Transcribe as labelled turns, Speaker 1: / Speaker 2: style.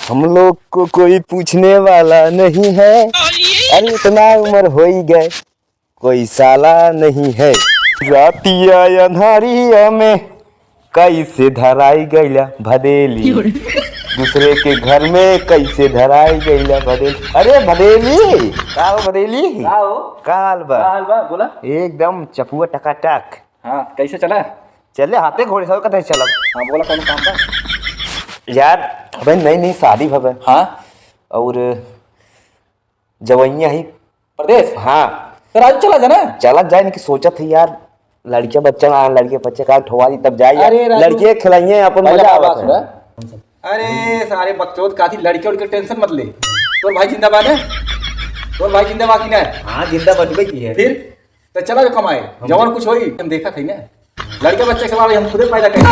Speaker 1: हम लोग को कोई पूछने वाला नहीं है। अरे इतना उम्र हो ही गए, कोई साला नहीं है। रातिया अंधारिया में कैसे धराई गईला भदेली, दूसरे के घर में कैसे धराई गईला भदेली। अरे भदेली का हो भदेली, का हाल बा?
Speaker 2: बोला
Speaker 1: एकदम चपुआ टकाटक।
Speaker 2: हाँ कैसे चला?
Speaker 1: चले हाथे घोड़े सब कतई चलब।
Speaker 2: हाँ बोला कौन काम था?
Speaker 1: यार अबे नई नई शादी भवे।
Speaker 2: हाँ
Speaker 1: और जवैया ही
Speaker 2: प्रदेश।
Speaker 1: हाँ
Speaker 2: तो राजू चला जाना।
Speaker 1: चला जाए इनकी सोचत है यार, लड़के बच्चे का ठोवा दी तब जाए
Speaker 2: अरे
Speaker 1: यार।
Speaker 2: राजू,
Speaker 1: लड़के खिलाइए अपन मजा आवत है।
Speaker 2: अरे सारे बकचोद काथी लड़के उड़के टेंशन मत ले। तोर भाई जिंदाबाद है, तोर भाई जिंदाबाद की ना है?
Speaker 1: हाँ जिंदा बचबे की है।
Speaker 2: फिर तो चला जो कमाए जवान कुछ होई हम देखा थी ना। लड़के बच्चे के सवाल हम खुदे पैदा करेंगे।